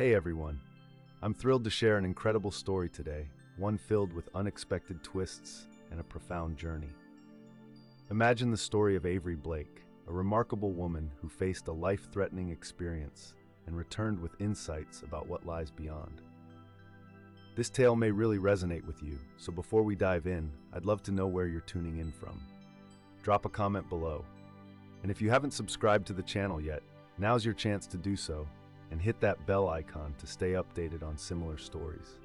Hey everyone, I'm thrilled to share an incredible story today, one filled with unexpected twists and a profound journey. Imagine the story of Avery Blake, a remarkable woman who faced a life-threatening experience and returned with insights about what lies beyond. This tale may really resonate with you, so before we dive in, I'd love to know where you're tuning in from. Drop a comment below. And if you haven't subscribed to the channel yet, now's your chance to do so, and hit that bell icon to stay updated on similar stories.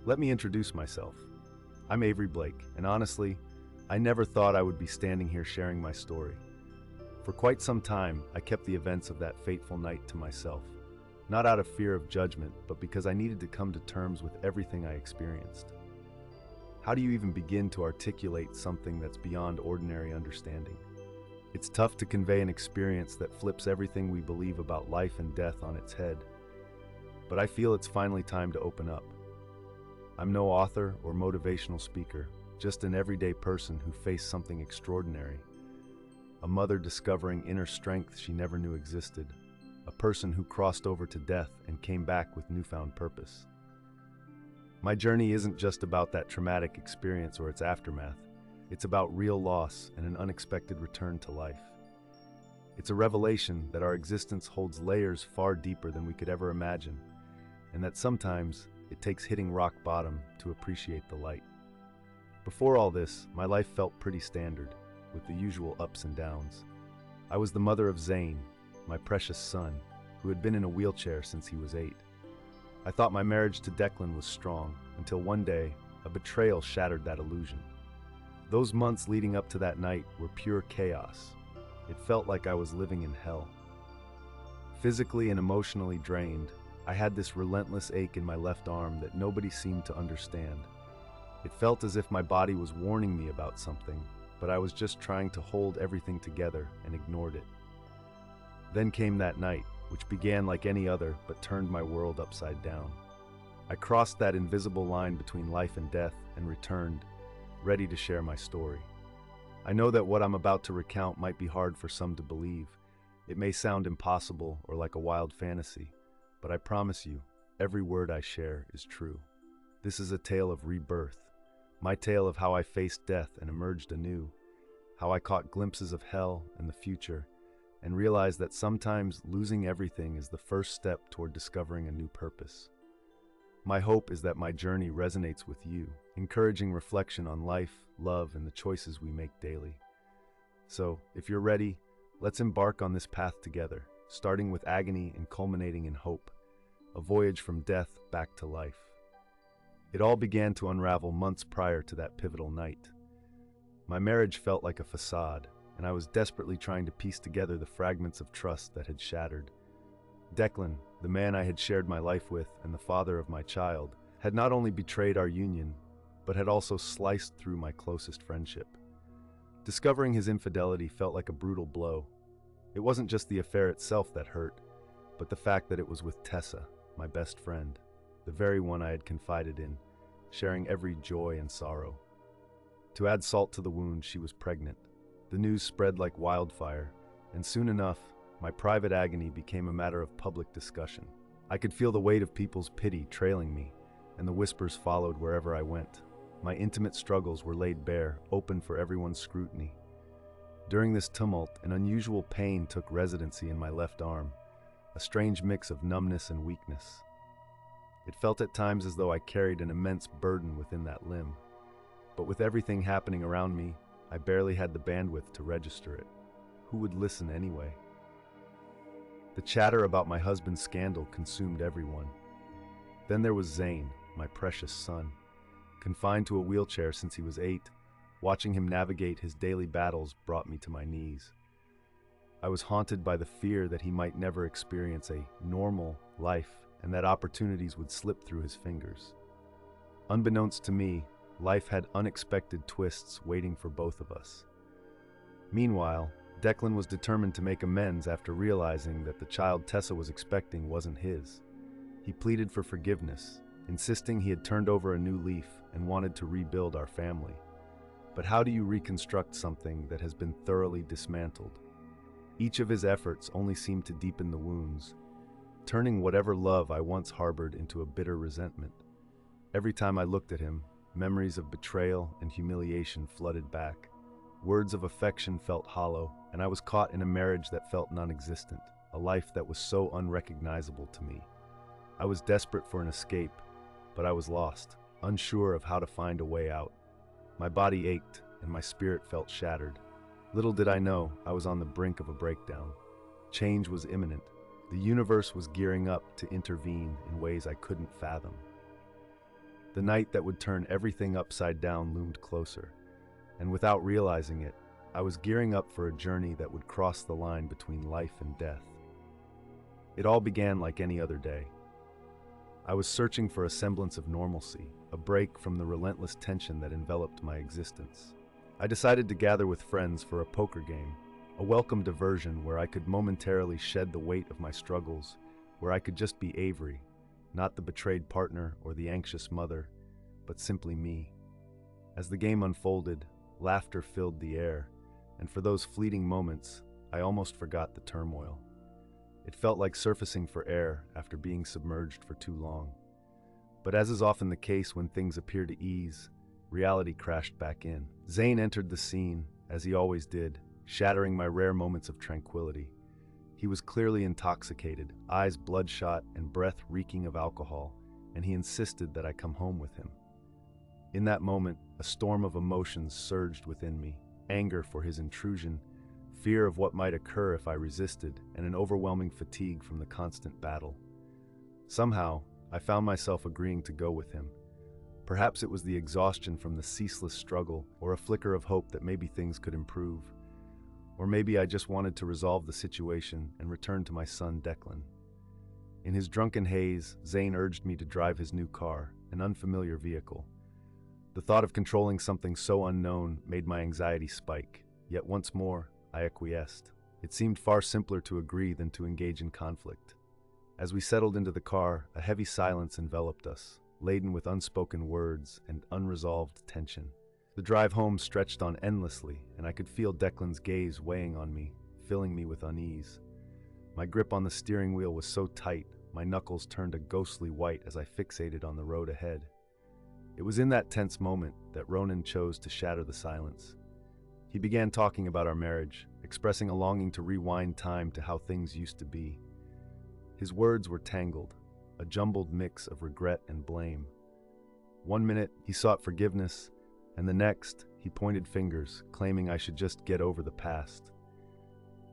Let me introduce myself. I'm Avery Blake, and honestly, I never thought I would be standing here sharing my story. For quite some time, I kept the events of that fateful night to myself, not out of fear of judgment, but because I needed to come to terms with everything I experienced. How do you even begin to articulate something that's beyond ordinary understanding? It's tough to convey an experience that flips everything we believe about life and death on its head. But I feel it's finally time to open up. I'm no author or motivational speaker, just an everyday person who faced something extraordinary. A mother discovering inner strength she never knew existed. A person who crossed over to death and came back with newfound purpose. My journey isn't just about that traumatic experience or its aftermath. It's about real loss and an unexpected return to life. It's a revelation that our existence holds layers far deeper than we could ever imagine, and that sometimes it takes hitting rock bottom to appreciate the light. Before all this, my life felt pretty standard, with the usual ups and downs. I was the mother of Zane, my precious son, who had been in a wheelchair since he was 8. I thought my marriage to Declan was strong, until one day, a betrayal shattered that illusion. Those months leading up to that night were pure chaos. It felt like I was living in hell. Physically and emotionally drained, I had this relentless ache in my left arm that nobody seemed to understand. It felt as if my body was warning me about something, but I was just trying to hold everything together and ignored it. Then came that night, which began like any other but turned my world upside down. I crossed that invisible line between life and death and returned, ready to share my story. I know that what I'm about to recount might be hard for some to believe. It may sound impossible or like a wild fantasy, but I promise you, every word I share is true. This is a tale of rebirth, my tale of how I faced death and emerged anew, how I caught glimpses of hell and the future, and realized that sometimes losing everything is the first step toward discovering a new purpose. My hope is that my journey resonates with you, encouraging reflection on life, love, and the choices we make daily. So, if you're ready, let's embark on this path together, starting with agony and culminating in hope, a voyage from death back to life. It all began to unravel months prior to that pivotal night. My marriage felt like a facade, and I was desperately trying to piece together the fragments of trust that had shattered. Declan, the man I had shared my life with and the father of my child, had not only betrayed our union, but had also sliced through my closest friendship. Discovering his infidelity felt like a brutal blow. It wasn't just the affair itself that hurt, but the fact that it was with Tessa, my best friend, the very one I had confided in, sharing every joy and sorrow. To add salt to the wound, she was pregnant. The news spread like wildfire, and soon enough, my private agony became a matter of public discussion. I could feel the weight of people's pity trailing me, and the whispers followed wherever I went. My intimate struggles were laid bare, open for everyone's scrutiny. During this tumult, an unusual pain took residency in my left arm, a strange mix of numbness and weakness. It felt at times as though I carried an immense burden within that limb. But with everything happening around me, I barely had the bandwidth to register it. Who would listen anyway? The chatter about my husband's scandal consumed everyone. Then there was Zane, my precious son. Confined to a wheelchair since he was 8, watching him navigate his daily battles brought me to my knees. I was haunted by the fear that he might never experience a normal life and that opportunities would slip through his fingers. Unbeknownst to me, life had unexpected twists waiting for both of us. Meanwhile, Declan was determined to make amends after realizing that the child Tessa was expecting wasn't his. He pleaded for forgiveness, insisting he had turned over a new leaf and wanted to rebuild our family. But how do you reconstruct something that has been thoroughly dismantled? Each of his efforts only seemed to deepen the wounds. turning whatever love I once harbored into a bitter resentment. Every time I looked at him, memories of betrayal and humiliation flooded back. Words of affection felt hollow, and I was caught in a marriage that felt non-existent, a life that was so unrecognizable to me. I was desperate for an escape, but I was lost, unsure of how to find a way out. My body ached, and my spirit felt shattered. Little did I know I was on the brink of a breakdown. Change was imminent. The universe was gearing up to intervene in ways I couldn't fathom. The night that would turn everything upside down loomed closer, and without realizing it, I was gearing up for a journey that would cross the line between life and death. It all began like any other day. I was searching for a semblance of normalcy, a break from the relentless tension that enveloped my existence. I decided to gather with friends for a poker game, a welcome diversion where I could momentarily shed the weight of my struggles, where I could just be Avery, not the betrayed partner or the anxious mother, but simply me. As the game unfolded, laughter filled the air, and for those fleeting moments, I almost forgot the turmoil. It felt like surfacing for air after being submerged for too long. But as is often the case when things appear to ease, reality crashed back in. Zane entered the scene, as he always did, shattering my rare moments of tranquility. He was clearly intoxicated, eyes bloodshot and breath reeking of alcohol, and he insisted that I come home with him. In that moment, a storm of emotions surged within me, anger for his intrusion, fear of what might occur if I resisted, and an overwhelming fatigue from the constant battle. Somehow, I found myself agreeing to go with him. Perhaps it was the exhaustion from the ceaseless struggle, or a flicker of hope that maybe things could improve. Or maybe I just wanted to resolve the situation and return to my son Declan. In his drunken haze, Zane urged me to drive his new car, an unfamiliar vehicle. The thought of controlling something so unknown made my anxiety spike, yet once more, I acquiesced. It seemed far simpler to agree than to engage in conflict. As we settled into the car, a heavy silence enveloped us, laden with unspoken words and unresolved tension. The drive home stretched on endlessly, and I could feel Declan's gaze weighing on me, filling me with unease. My grip on the steering wheel was so tight, my knuckles turned a ghostly white as I fixated on the road ahead. It was in that tense moment that Ronan chose to shatter the silence. He began talking about our marriage, expressing a longing to rewind time to how things used to be. His words were tangled, a jumbled mix of regret and blame. One minute, he sought forgiveness, and the next, he pointed fingers, claiming I should just get over the past.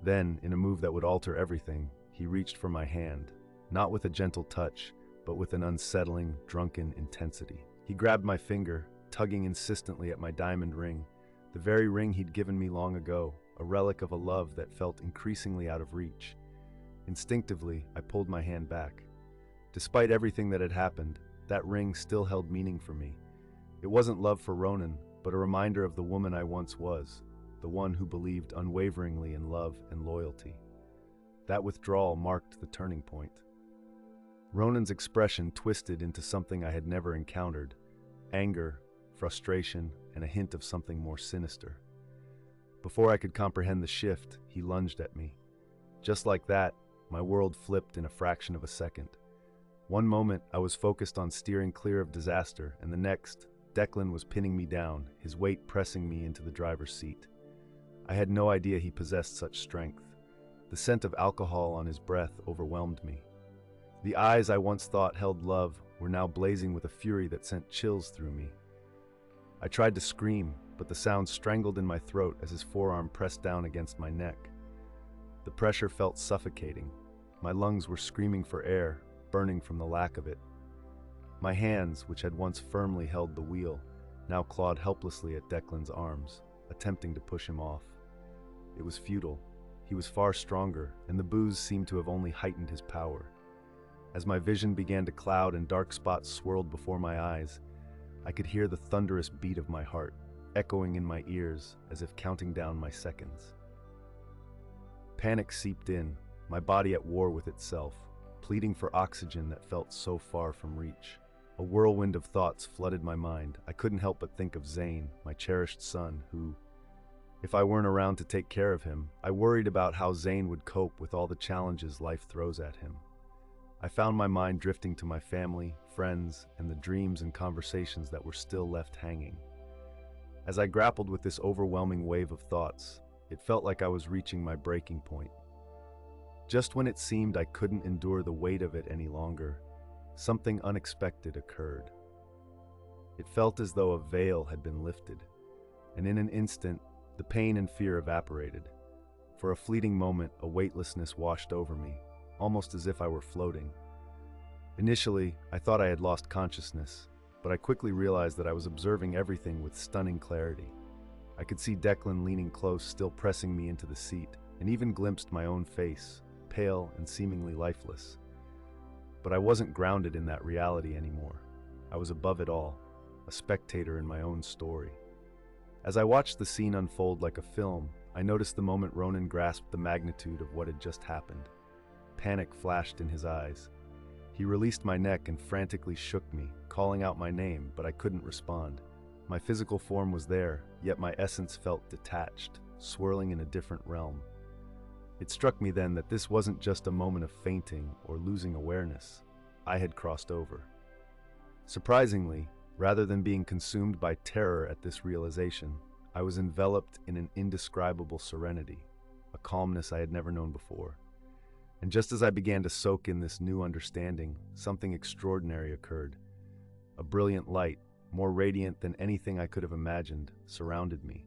Then, in a move that would alter everything, he reached for my hand, not with a gentle touch, but with an unsettling, drunken intensity. He grabbed my finger, tugging insistently at my diamond ring, the very ring he'd given me long ago, a relic of a love that felt increasingly out of reach. Instinctively, I pulled my hand back. Despite everything that had happened, that ring still held meaning for me. It wasn't love for Ronan, but a reminder of the woman I once was, the one who believed unwaveringly in love and loyalty. That withdrawal marked the turning point. Ronan's expression twisted into something I had never encountered: anger, frustration, and a hint of something more sinister. Before I could comprehend the shift, he lunged at me. Just like that, my world flipped in a fraction of a second. One moment, I was focused on steering clear of disaster, and the next, Declan was pinning me down, his weight pressing me into the driver's seat. I had no idea he possessed such strength. The scent of alcohol on his breath overwhelmed me. The eyes I once thought held love were now blazing with a fury that sent chills through me. I tried to scream, but the sound strangled in my throat as his forearm pressed down against my neck. The pressure felt suffocating. My lungs were screaming for air, burning from the lack of it. My hands, which had once firmly held the wheel, now clawed helplessly at Declan's arms, attempting to push him off. It was futile. He was far stronger, and the booze seemed to have only heightened his power. As my vision began to cloud and dark spots swirled before my eyes, I could hear the thunderous beat of my heart, echoing in my ears as if counting down my seconds. Panic seeped in, my body at war with itself, pleading for oxygen that felt so far from reach. A whirlwind of thoughts flooded my mind. I couldn't help but think of Zane, my cherished son, who, if I weren't around to take care of him, I worried about how Zane would cope with all the challenges life throws at him. I found my mind drifting to my family, friends, and the dreams and conversations that were still left hanging. As I grappled with this overwhelming wave of thoughts, it felt like I was reaching my breaking point. Just when it seemed I couldn't endure the weight of it any longer, something unexpected occurred. It felt as though a veil had been lifted, and in an instant, the pain and fear evaporated. For a fleeting moment, a weightlessness washed over me, almost as if I were floating. Initially, I thought I had lost consciousness, but I quickly realized that I was observing everything with stunning clarity. I could see Declan leaning close, still pressing me into the seat, and even glimpsed my own face, pale and seemingly lifeless. But I wasn't grounded in that reality anymore. I was above it all, a spectator in my own story. As I watched the scene unfold like a film, I noticed the moment Ronan grasped the magnitude of what had just happened. Panic flashed in his eyes. He released my neck and frantically shook me, calling out my name, but I couldn't respond. My physical form was there, yet my essence felt detached, swirling in a different realm. It struck me then that this wasn't just a moment of fainting or losing awareness. I had crossed over. Surprisingly, rather than being consumed by terror at this realization, I was enveloped in an indescribable serenity, a calmness I had never known before. And just as I began to soak in this new understanding, something extraordinary occurred. A brilliant light, more radiant than anything I could have imagined, surrounded me.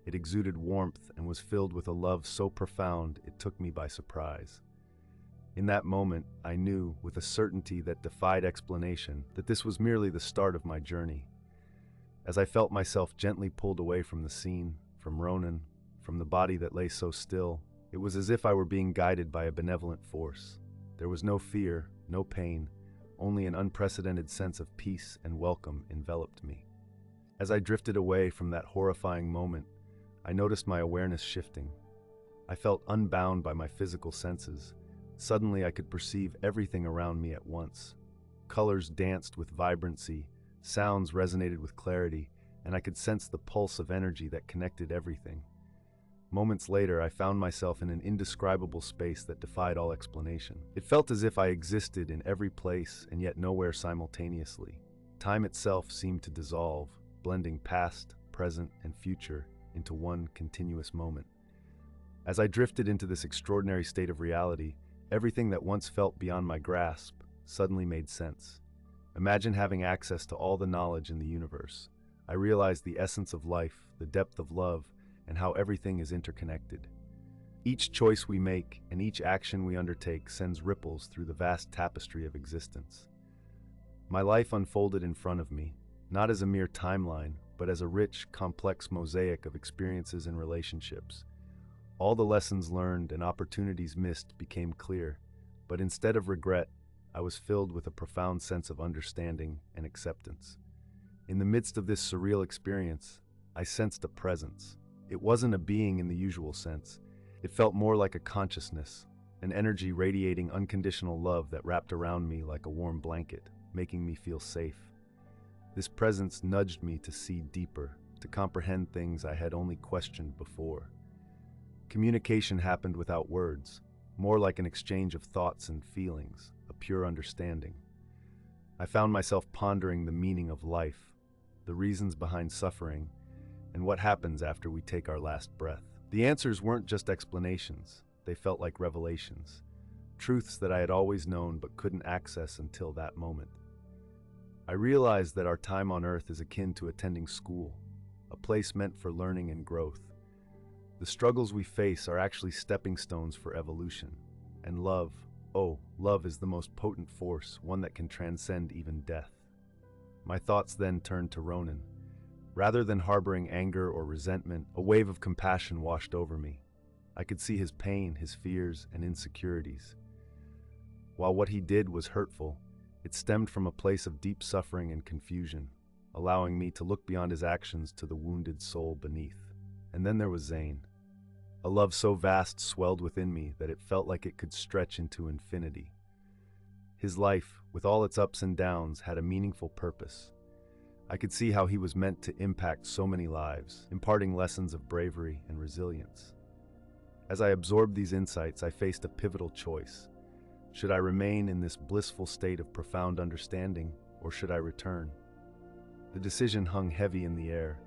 It exuded warmth and was filled with a love so profound it took me by surprise. In that moment, I knew, with a certainty that defied explanation, that this was merely the start of my journey. As I felt myself gently pulled away from the scene, from Ronan, from the body that lay so still, it was as if I were being guided by a benevolent force. There was no fear, no pain, only an unprecedented sense of peace and welcome enveloped me. As I drifted away from that horrifying moment, I noticed my awareness shifting. I felt unbound by my physical senses. Suddenly I could perceive everything around me at once. Colors danced with vibrancy, sounds resonated with clarity, and I could sense the pulse of energy that connected everything. Moments later, I found myself in an indescribable space that defied all explanation. It felt as if I existed in every place and yet nowhere simultaneously. Time itself seemed to dissolve, blending past, present, and future into one continuous moment. As I drifted into this extraordinary state of reality, everything that once felt beyond my grasp suddenly made sense. Imagine having access to all the knowledge in the universe. I realized the essence of life, the depth of love, and how everything is interconnected. Each choice we make and each action we undertake sends ripples through the vast tapestry of existence. My life unfolded in front of me, not as a mere timeline, but as a rich, complex mosaic of experiences and relationships. All the lessons learned and opportunities missed became clear, but instead of regret, I was filled with a profound sense of understanding and acceptance. In the midst of this surreal experience, I sensed a presence. It wasn't a being in the usual sense. It felt more like a consciousness, an energy radiating unconditional love that wrapped around me like a warm blanket, making me feel safe. This presence nudged me to see deeper, to comprehend things I had only questioned before. Communication happened without words, more like an exchange of thoughts and feelings, a pure understanding. I found myself pondering the meaning of life, the reasons behind suffering, and what happens after we take our last breath. The answers weren't just explanations, they felt like revelations, truths that I had always known but couldn't access until that moment. I realized that our time on Earth is akin to attending school, a place meant for learning and growth. The struggles we face are actually stepping stones for evolution. And love, oh, love is the most potent force, one that can transcend even death. My thoughts then turned to Ronan. Rather than harboring anger or resentment, a wave of compassion washed over me. I could see his pain, his fears, and insecurities. While what he did was hurtful, it stemmed from a place of deep suffering and confusion, allowing me to look beyond his actions to the wounded soul beneath. And then there was Zane. A love so vast swelled within me that it felt like it could stretch into infinity. His life, with all its ups and downs, had a meaningful purpose. I could see how he was meant to impact so many lives, imparting lessons of bravery and resilience. As I absorbed these insights, I faced a pivotal choice. Should I remain in this blissful state of profound understanding, or should I return? The decision hung heavy in the air.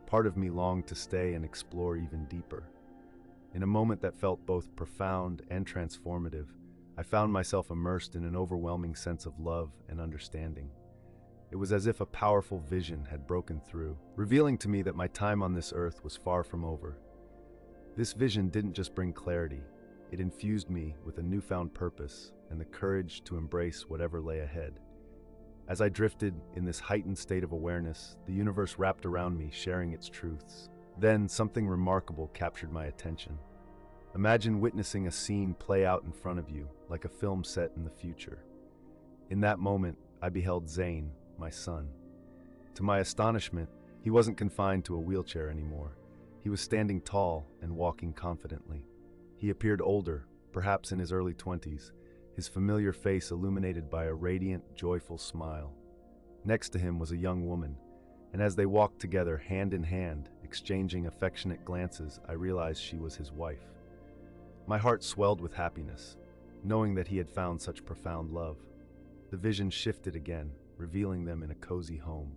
Part of me longed to stay and explore even deeper. In a moment that felt both profound and transformative, I found myself immersed in an overwhelming sense of love and understanding. It was as if a powerful vision had broken through, revealing to me that my time on this earth was far from over. This vision didn't just bring clarity, it infused me with a newfound purpose and the courage to embrace whatever lay ahead. As I drifted in this heightened state of awareness, the universe wrapped around me, sharing its truths. Then, something remarkable captured my attention. Imagine witnessing a scene play out in front of you, like a film set in the future. In that moment, I beheld Zane, my son. To my astonishment, he wasn't confined to a wheelchair anymore. He was standing tall and walking confidently. He appeared older, perhaps in his early 20s, his familiar face illuminated by a radiant, joyful smile. Next to him was a young woman, and as they walked together hand in hand, exchanging affectionate glances, I realized she was his wife. My heart swelled with happiness, knowing that he had found such profound love. The vision shifted again, revealing them in a cozy home.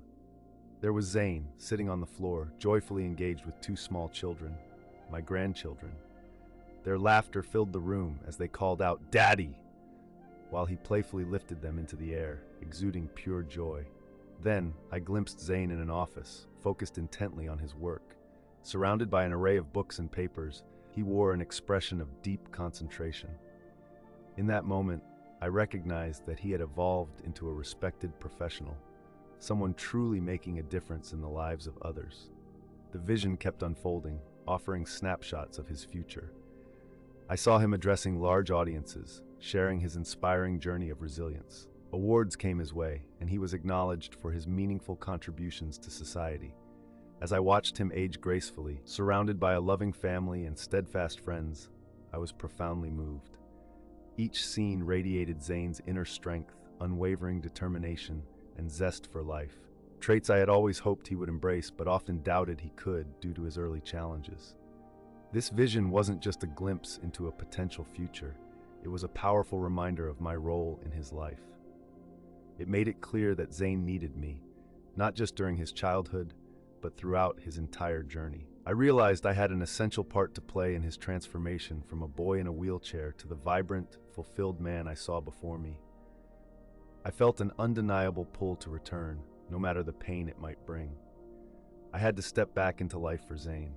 There was Zane, sitting on the floor, joyfully engaged with two small children, my grandchildren. Their laughter filled the room as they called out, "Daddy!" while he playfully lifted them into the air, exuding pure joy. Then, I glimpsed Zane in an office, focused intently on his work. Surrounded by an array of books and papers, he wore an expression of deep concentration. In that moment, I recognized that he had evolved into a respected professional, someone truly making a difference in the lives of others. The vision kept unfolding, offering snapshots of his future. I saw him addressing large audiences, sharing his inspiring journey of resilience. Awards came his way, and he was acknowledged for his meaningful contributions to society. As I watched him age gracefully, surrounded by a loving family and steadfast friends, I was profoundly moved. Each scene radiated Zane's inner strength, unwavering determination, and zest for life. Traits I had always hoped he would embrace, but often doubted he could due to his early challenges. This vision wasn't just a glimpse into a potential future. It was a powerful reminder of my role in his life. It made it clear that Zane needed me, not just during his childhood, but throughout his entire journey. I realized I had an essential part to play in his transformation from a boy in a wheelchair to the vibrant, fulfilled man I saw before me. I felt an undeniable pull to return, no matter the pain it might bring. I had to step back into life for Zane.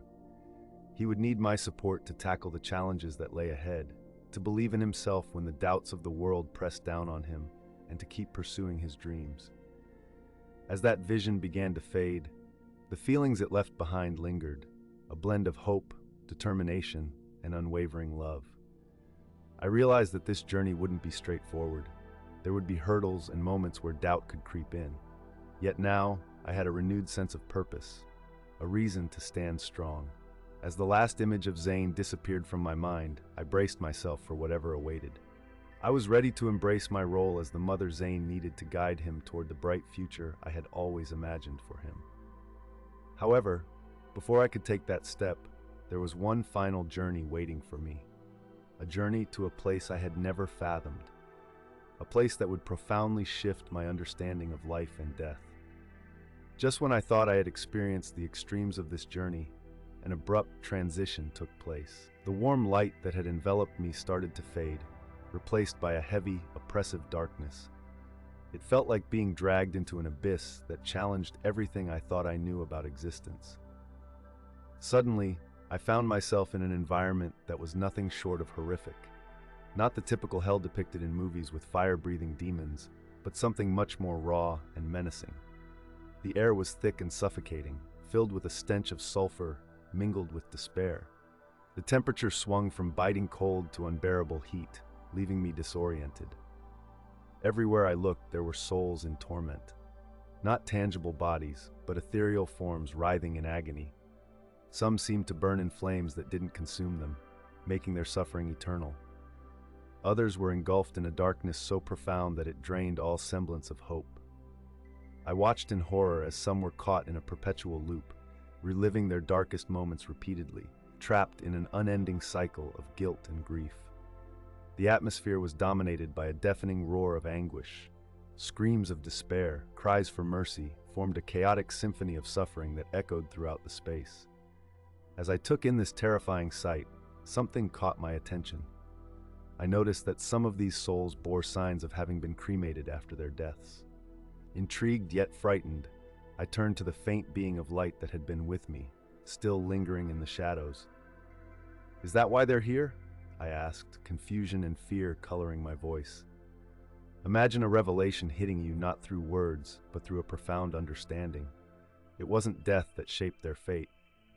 He would need my support to tackle the challenges that lay ahead, to believe in himself when the doubts of the world pressed down on him, and to keep pursuing his dreams. As that vision began to fade, the feelings it left behind lingered, a blend of hope, determination, and unwavering love. I realized that this journey wouldn't be straightforward. There would be hurdles and moments where doubt could creep in. Yet now, I had a renewed sense of purpose, a reason to stand strong. As the last image of Zane disappeared from my mind, I braced myself for whatever awaited. I was ready to embrace my role as the mother Zane needed to guide him toward the bright future I had always imagined for him. However, before I could take that step, there was one final journey waiting for me. A journey to a place I had never fathomed. A place that would profoundly shift my understanding of life and death. Just when I thought I had experienced the extremes of this journey, an abrupt transition took place. The warm light that had enveloped me started to fade, replaced by a heavy, oppressive darkness. It felt like being dragged into an abyss that challenged everything I thought I knew about existence. Suddenly, I found myself in an environment that was nothing short of horrific. Not the typical hell depicted in movies with fire-breathing demons, but something much more raw and menacing. The air was thick and suffocating, filled with a stench of sulfur mingled with despair. The temperature swung from biting cold to unbearable heat, leaving me disoriented. Everywhere I looked, there were souls in torment. Not tangible bodies, but ethereal forms writhing in agony. Some seemed to burn in flames that didn't consume them, making their suffering eternal. Others were engulfed in a darkness so profound that it drained all semblance of hope. I watched in horror as some were caught in a perpetual loop, reliving their darkest moments repeatedly, trapped in an unending cycle of guilt and grief. The atmosphere was dominated by a deafening roar of anguish. Screams of despair, cries for mercy, formed a chaotic symphony of suffering that echoed throughout the space. As I took in this terrifying sight, something caught my attention. I noticed that some of these souls bore signs of having been cremated after their deaths. Intrigued yet frightened, I turned to the faint being of light that had been with me, still lingering in the shadows. "Is that why they're here?" I asked, confusion and fear coloring my voice. Imagine a revelation hitting you not through words, but through a profound understanding. It wasn't death that shaped their fate.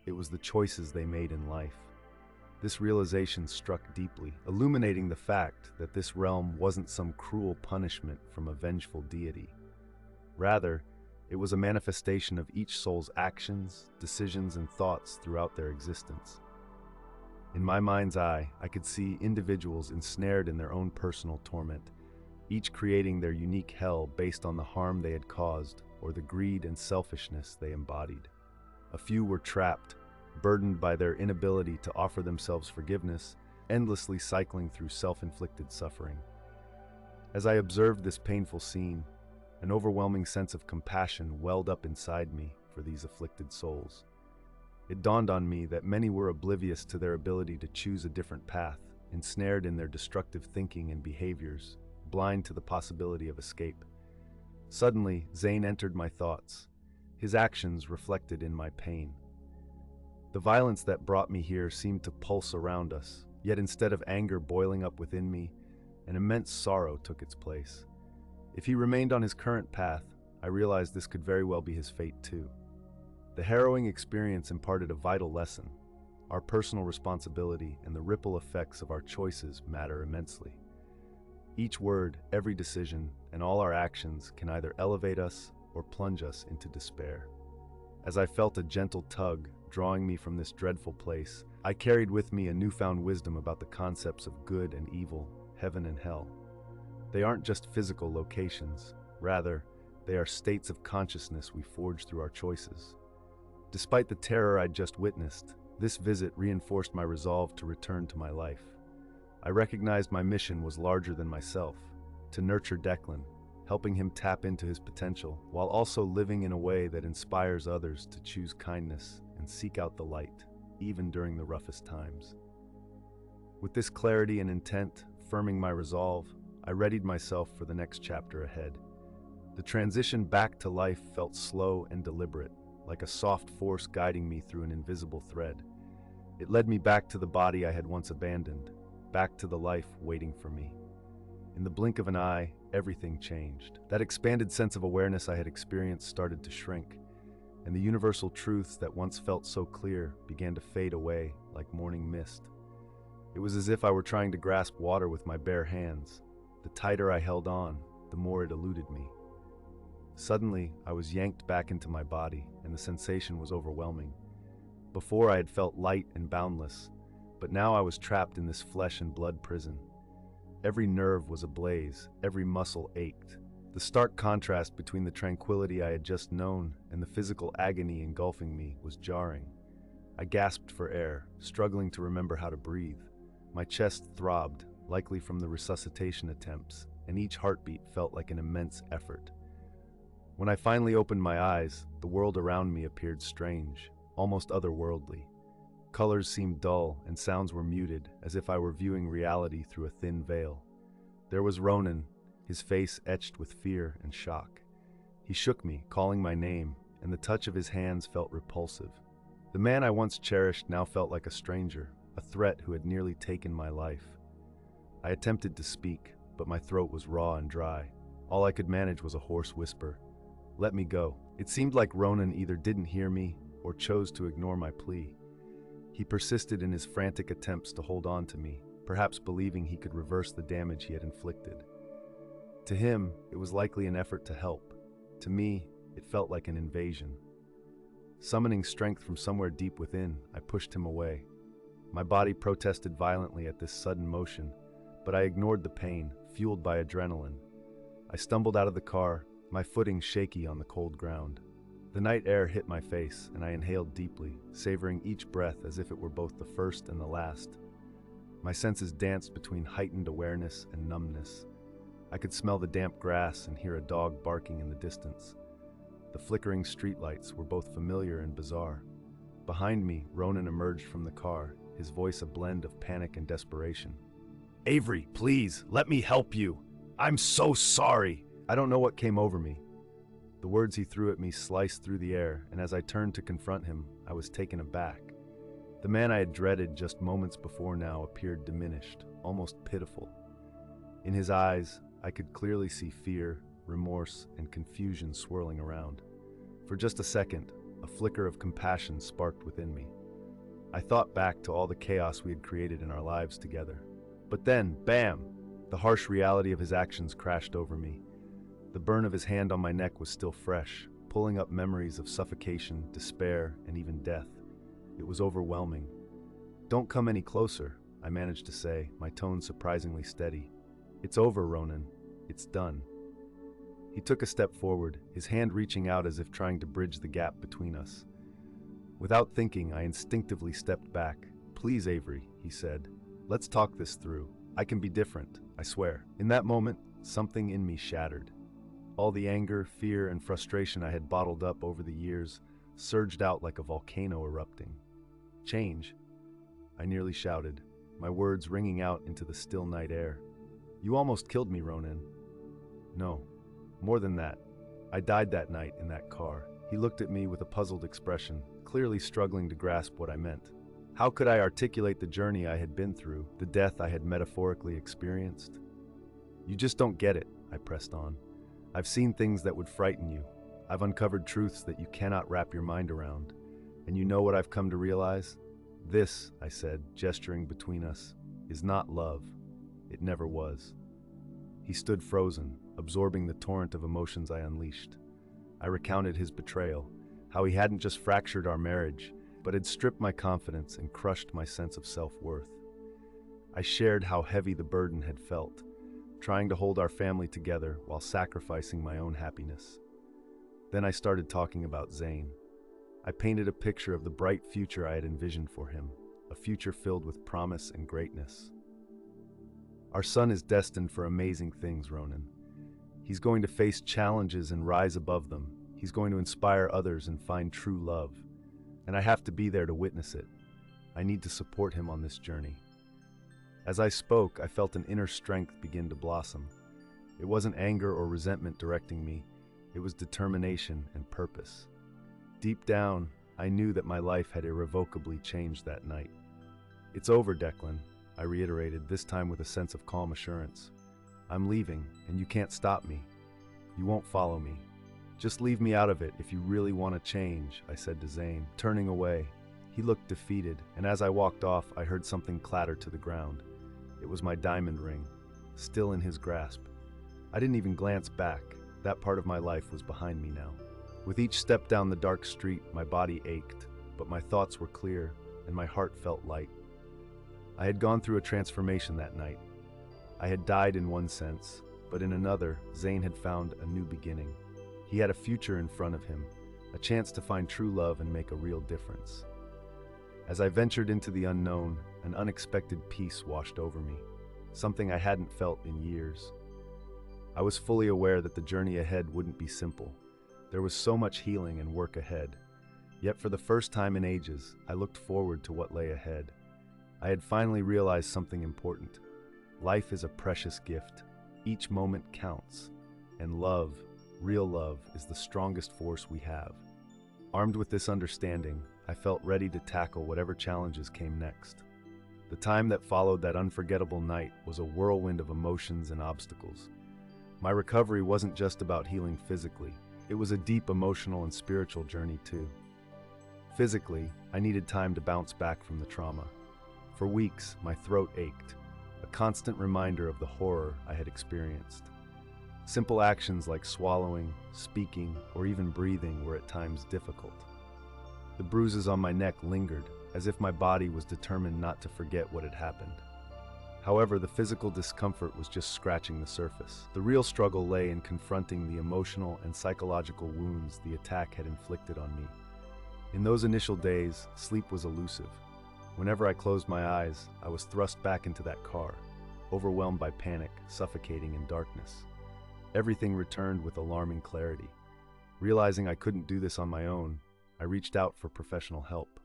It was the choices they made in life. This realization struck deeply, illuminating the fact that this realm wasn't some cruel punishment from a vengeful deity. Rather, it was a manifestation of each soul's actions, decisions, and thoughts throughout their existence. In my mind's eye, I could see individuals ensnared in their own personal torment, each creating their unique hell based on the harm they had caused or the greed and selfishness they embodied. A few were trapped, burdened by their inability to offer themselves forgiveness, endlessly cycling through self-inflicted suffering. As I observed this painful scene, an overwhelming sense of compassion welled up inside me for these afflicted souls. It dawned on me that many were oblivious to their ability to choose a different path, ensnared in their destructive thinking and behaviors, blind to the possibility of escape. Suddenly, Zane entered my thoughts, his actions reflected in my pain. The violence that brought me here seemed to pulse around us, yet instead of anger boiling up within me, an immense sorrow took its place. If he remained on his current path, I realized this could very well be his fate too. The harrowing experience imparted a vital lesson. Our personal responsibility and the ripple effects of our choices matter immensely. Each word, every decision, and all our actions can either elevate us or plunge us into despair. As I felt a gentle tug drawing me from this dreadful place, I carried with me a newfound wisdom about the concepts of good and evil, heaven and hell. They aren't just physical locations, rather, they are states of consciousness we forge through our choices. Despite the terror I'd just witnessed, this visit reinforced my resolve to return to my life. I recognized my mission was larger than myself, to nurture Declan, helping him tap into his potential, while also living in a way that inspires others to choose kindness and seek out the light, even during the roughest times. With this clarity and intent firming my resolve, I readied myself for the next chapter ahead. The transition back to life felt slow and deliberate, like a soft force guiding me through an invisible thread. It led me back to the body I had once abandoned, back to the life waiting for me. In the blink of an eye, everything changed. That expanded sense of awareness I had experienced started to shrink, and the universal truths that once felt so clear began to fade away like morning mist. It was as if I were trying to grasp water with my bare hands. The tighter I held on, the more it eluded me. Suddenly, I was yanked back into my body, and the sensation was overwhelming. Before, I had felt light and boundless, but now I was trapped in this flesh and blood prison. Every nerve was ablaze, every muscle ached. The stark contrast between the tranquility I had just known and the physical agony engulfing me was jarring. I gasped for air, struggling to remember how to breathe. My chest throbbed, likely from the resuscitation attempts, and each heartbeat felt like an immense effort. When I finally opened my eyes, the world around me appeared strange, almost otherworldly. Colors seemed dull and sounds were muted, as if I were viewing reality through a thin veil. There was Ronan, his face etched with fear and shock. He shook me, calling my name, and the touch of his hands felt repulsive. The man I once cherished now felt like a stranger, a threat who had nearly taken my life. I attempted to speak, but my throat was raw and dry. All I could manage was a hoarse whisper. "Let me go." It seemed like Ronan either didn't hear me or chose to ignore my plea. He persisted in his frantic attempts to hold on to me, perhaps believing he could reverse the damage he had inflicted. To him, it was likely an effort to help. To me, it felt like an invasion. Summoning strength from somewhere deep within, I pushed him away. My body protested violently at this sudden motion, but I ignored the pain, fueled by adrenaline. I stumbled out of the car, my footing shaky on the cold ground. The night air hit my face, and I inhaled deeply, savoring each breath as if it were both the first and the last. My senses danced between heightened awareness and numbness. I could smell the damp grass and hear a dog barking in the distance. The flickering streetlights were both familiar and bizarre. Behind me, Ronan emerged from the car, his voice a blend of panic and desperation. "Avery, please, let me help you. I'm so sorry." I don't know what came over me. The words he threw at me sliced through the air, and as I turned to confront him, I was taken aback. The man I had dreaded just moments before now appeared diminished, almost pitiful. In his eyes, I could clearly see fear, remorse, and confusion swirling around. For just a second, a flicker of compassion sparked within me. I thought back to all the chaos we had created in our lives together. But then, bam! The harsh reality of his actions crashed over me. The burn of his hand on my neck was still fresh, pulling up memories of suffocation, despair, and even death. It was overwhelming. "Don't come any closer," I managed to say, my tone surprisingly steady. "It's over, Ronan. It's done." He took a step forward, his hand reaching out as if trying to bridge the gap between us. Without thinking, I instinctively stepped back. "Please, Avery," he said. "Let's talk this through. I can be different, I swear." In that moment, something in me shattered. All the anger, fear, and frustration I had bottled up over the years surged out like a volcano erupting. "Change?" I nearly shouted, my words ringing out into the still night air. "You almost killed me, Ronan." "No, more than that. I died that night in that car." He looked at me with a puzzled expression, clearly struggling to grasp what I meant. How could I articulate the journey I had been through, the death I had metaphorically experienced? "You just don't get it," I pressed on. "I've seen things that would frighten you. I've uncovered truths that you cannot wrap your mind around. And you know what I've come to realize? This," I said, gesturing between us, "is not love. It never was." He stood frozen, absorbing the torrent of emotions I unleashed. I recounted his betrayal, how he hadn't just fractured our marriage, but had stripped my confidence and crushed my sense of self-worth. I shared how heavy the burden had felt, trying to hold our family together while sacrificing my own happiness. Then I started talking about Zane. I painted a picture of the bright future I had envisioned for him, a future filled with promise and greatness. "Our son is destined for amazing things, Ronan. He's going to face challenges and rise above them. He's going to inspire others and find true love. And I have to be there to witness it. I need to support him on this journey." As I spoke, I felt an inner strength begin to blossom. It wasn't anger or resentment directing me. It was determination and purpose. Deep down, I knew that my life had irrevocably changed that night. "It's over, Declan," I reiterated, this time with a sense of calm assurance. "I'm leaving, and you can't stop me. You won't follow me. Just leave me out of it if you really want to change," I said to Zane, turning away. He looked defeated, and as I walked off, I heard something clatter to the ground. It was my diamond ring, still in his grasp. I didn't even glance back. That part of my life was behind me now. With each step down the dark street, my body ached, but my thoughts were clear, and my heart felt light. I had gone through a transformation that night. I had died in one sense, but in another, Zane had found a new beginning. He had a future in front of him, a chance to find true love and make a real difference. As I ventured into the unknown, an unexpected peace washed over me, something I hadn't felt in years. I was fully aware that the journey ahead wouldn't be simple. There was so much healing and work ahead. Yet for the first time in ages, I looked forward to what lay ahead. I had finally realized something important. Life is a precious gift. Each moment counts. And love, real love, is the strongest force we have. Armed with this understanding, I felt ready to tackle whatever challenges came next. The time that followed that unforgettable night was a whirlwind of emotions and obstacles. My recovery wasn't just about healing physically. It was a deep emotional and spiritual journey too. Physically, I needed time to bounce back from the trauma. For weeks, my throat ached, a constant reminder of the horror I had experienced. Simple actions like swallowing, speaking, or even breathing were at times difficult. The bruises on my neck lingered, as if my body was determined not to forget what had happened. However, the physical discomfort was just scratching the surface. The real struggle lay in confronting the emotional and psychological wounds the attack had inflicted on me. In those initial days, sleep was elusive. Whenever I closed my eyes, I was thrust back into that car, overwhelmed by panic, suffocating in darkness. Everything returned with alarming clarity. Realizing I couldn't do this on my own, I reached out for professional help.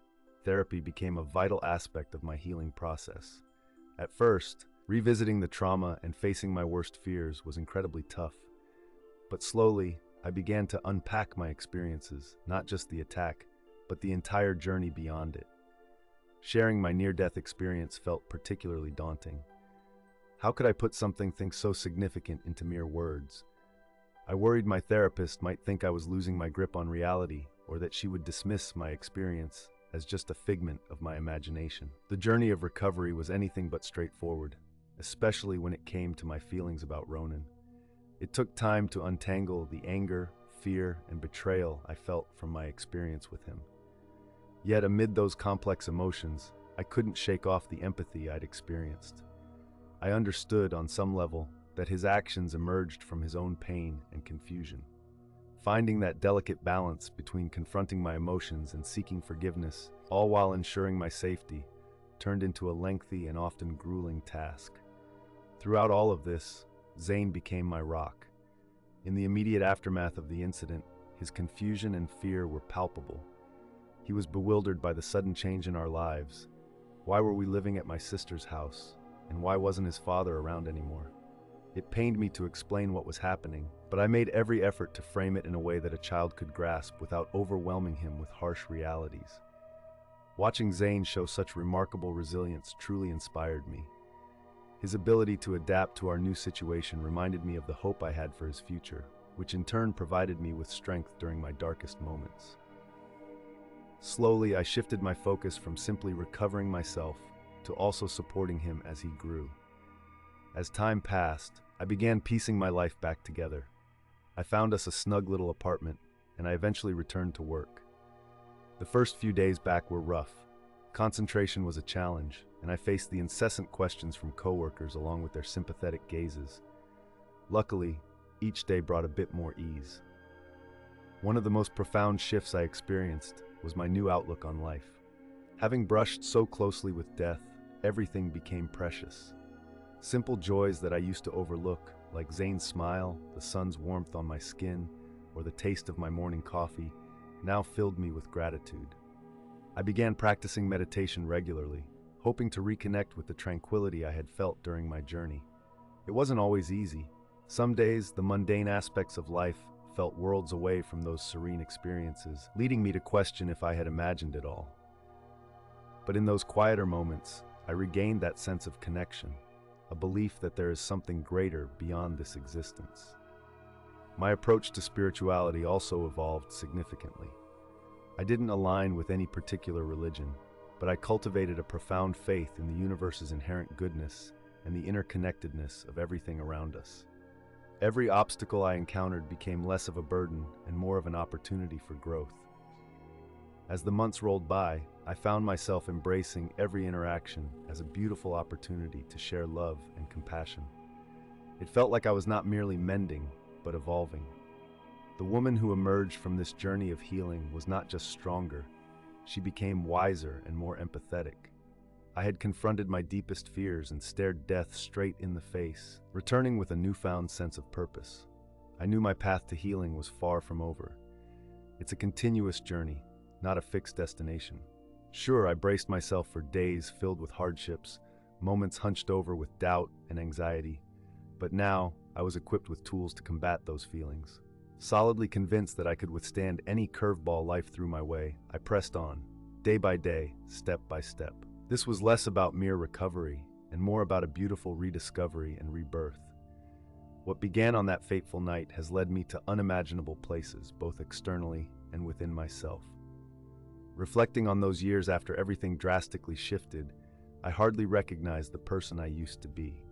Therapy became a vital aspect of my healing process. At first, revisiting the trauma and facing my worst fears was incredibly tough. But slowly, I began to unpack my experiences, not just the attack, but the entire journey beyond it. Sharing my near-death experience felt particularly daunting. How could I put something so significant into mere words? I worried my therapist might think I was losing my grip on reality, or that she would dismiss my experience as just a figment of my imagination. The journey of recovery was anything but straightforward, especially when it came to my feelings about Ronan. It took time to untangle the anger, fear, and betrayal I felt from my experience with him. Yet amid those complex emotions, I couldn't shake off the empathy I'd experienced. I understood, on some level, that his actions emerged from his own pain and confusion. Finding that delicate balance between confronting my emotions and seeking forgiveness, all while ensuring my safety, turned into a lengthy and often grueling task. Throughout all of this, Zane became my rock. In the immediate aftermath of the incident, his confusion and fear were palpable. He was bewildered by the sudden change in our lives. Why were we living at my sister's house? And why wasn't his father around anymore? It pained me to explain what was happening, but I made every effort to frame it in a way that a child could grasp without overwhelming him with harsh realities. Watching Zane show such remarkable resilience truly inspired me. His ability to adapt to our new situation reminded me of the hope I had for his future, which in turn provided me with strength during my darkest moments. Slowly, I shifted my focus from simply recovering myself to also supporting him as he grew. As time passed, I began piecing my life back together. I found us a snug little apartment, and I eventually returned to work. The first few days back were rough. Concentration was a challenge, and I faced the incessant questions from coworkers along with their sympathetic gazes. Luckily, each day brought a bit more ease. One of the most profound shifts I experienced was my new outlook on life. Having brushed so closely with death, everything became precious. Simple joys that I used to overlook, like Zane's smile, the sun's warmth on my skin, or the taste of my morning coffee, now filled me with gratitude. I began practicing meditation regularly, hoping to reconnect with the tranquility I had felt during my journey. It wasn't always easy. Some days, the mundane aspects of life felt worlds away from those serene experiences, leading me to question if I had imagined it all. But in those quieter moments, I regained that sense of connection, a belief that there is something greater beyond this existence. My approach to spirituality also evolved significantly. I didn't align with any particular religion, but I cultivated a profound faith in the universe's inherent goodness and the interconnectedness of everything around us. Every obstacle I encountered became less of a burden and more of an opportunity for growth. As the months rolled by, I found myself embracing every interaction as a beautiful opportunity to share love and compassion. It felt like I was not merely mending, but evolving. The woman who emerged from this journey of healing was not just stronger, she became wiser and more empathetic. I had confronted my deepest fears and stared death straight in the face, returning with a newfound sense of purpose. I knew my path to healing was far from over. It's a continuous journey, not a fixed destination. Sure, I braced myself for days filled with hardships, moments hunched over with doubt and anxiety, but now I was equipped with tools to combat those feelings. Solidly convinced that I could withstand any curveball life threw my way, I pressed on, day by day, step by step. This was less about mere recovery and more about a beautiful rediscovery and rebirth. What began on that fateful night has led me to unimaginable places, both externally and within myself. Reflecting on those years after everything drastically shifted, I hardly recognized the person I used to be.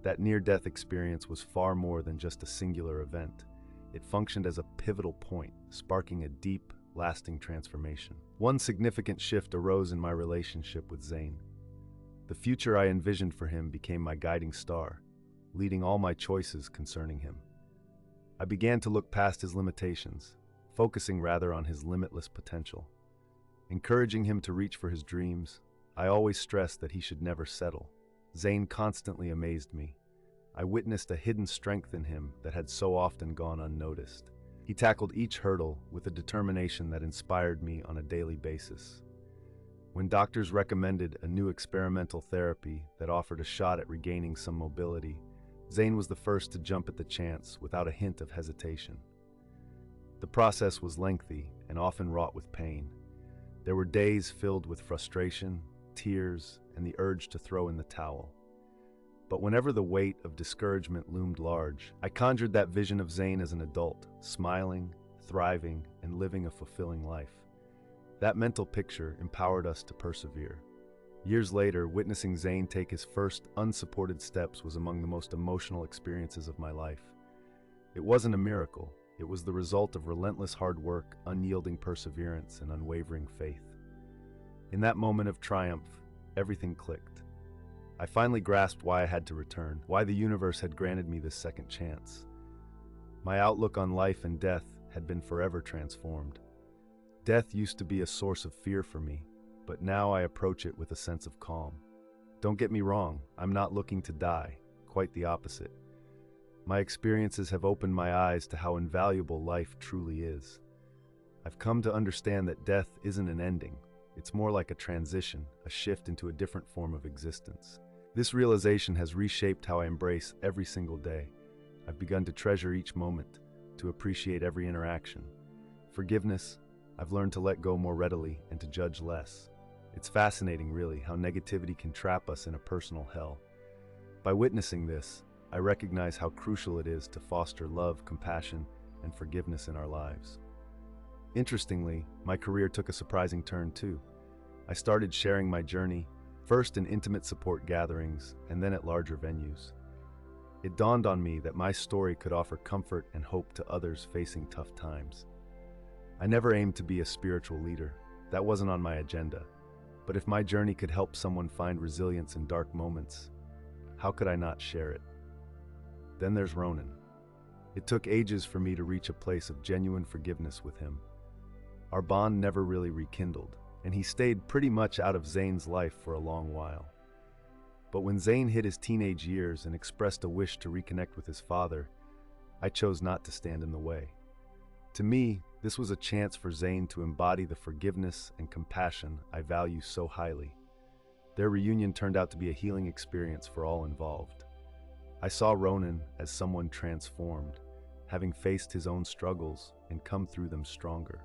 That near-death experience was far more than just a singular event. It functioned as a pivotal point, sparking a deep, lasting transformation. One significant shift arose in my relationship with Zane. The future I envisioned for him became my guiding star, leading all my choices concerning him. I began to look past his limitations, focusing rather on his limitless potential. Encouraging him to reach for his dreams, I always stressed that he should never settle. Zayn constantly amazed me. I witnessed a hidden strength in him that had so often gone unnoticed. He tackled each hurdle with a determination that inspired me on a daily basis. When doctors recommended a new experimental therapy that offered a shot at regaining some mobility, Zayn was the first to jump at the chance without a hint of hesitation. The process was lengthy and often wrought with pain. There were days filled with frustration, tears, and the urge to throw in the towel. But whenever the weight of discouragement loomed large, I conjured that vision of Zayn as an adult, smiling, thriving, and living a fulfilling life. That mental picture empowered us to persevere. Years later, witnessing Zayn take his first unsupported steps was among the most emotional experiences of my life. It wasn't a miracle. It was the result of relentless hard work, unyielding perseverance, and unwavering faith. In that moment of triumph, everything clicked. I finally grasped why I had to return, why the universe had granted me this second chance. My outlook on life and death had been forever transformed. Death used to be a source of fear for me, but now I approach it with a sense of calm. Don't get me wrong, I'm not looking to die, quite the opposite. My experiences have opened my eyes to how invaluable life truly is. I've come to understand that death isn't an ending. It's more like a transition, a shift into a different form of existence. This realization has reshaped how I embrace every single day. I've begun to treasure each moment, to appreciate every interaction. Forgiveness, I've learned to let go more readily and to judge less. It's fascinating, really, how negativity can trap us in a personal hell. By witnessing this, I recognize how crucial it is to foster love, compassion, and forgiveness in our lives. Interestingly, my career took a surprising turn too. I started sharing my journey, first in intimate support gatherings and then at larger venues. It dawned on me that my story could offer comfort and hope to others facing tough times. I never aimed to be a spiritual leader. That wasn't on my agenda. But if my journey could help someone find resilience in dark moments, how could I not share it? Then there's Ronan. It took ages for me to reach a place of genuine forgiveness with him. Our bond never really rekindled, and he stayed pretty much out of Zayn's life for a long while. But when Zayn hit his teenage years and expressed a wish to reconnect with his father, I chose not to stand in the way. To me, this was a chance for Zayn to embody the forgiveness and compassion I value so highly. Their reunion turned out to be a healing experience for all involved. I saw Ronan as someone transformed, having faced his own struggles and come through them stronger.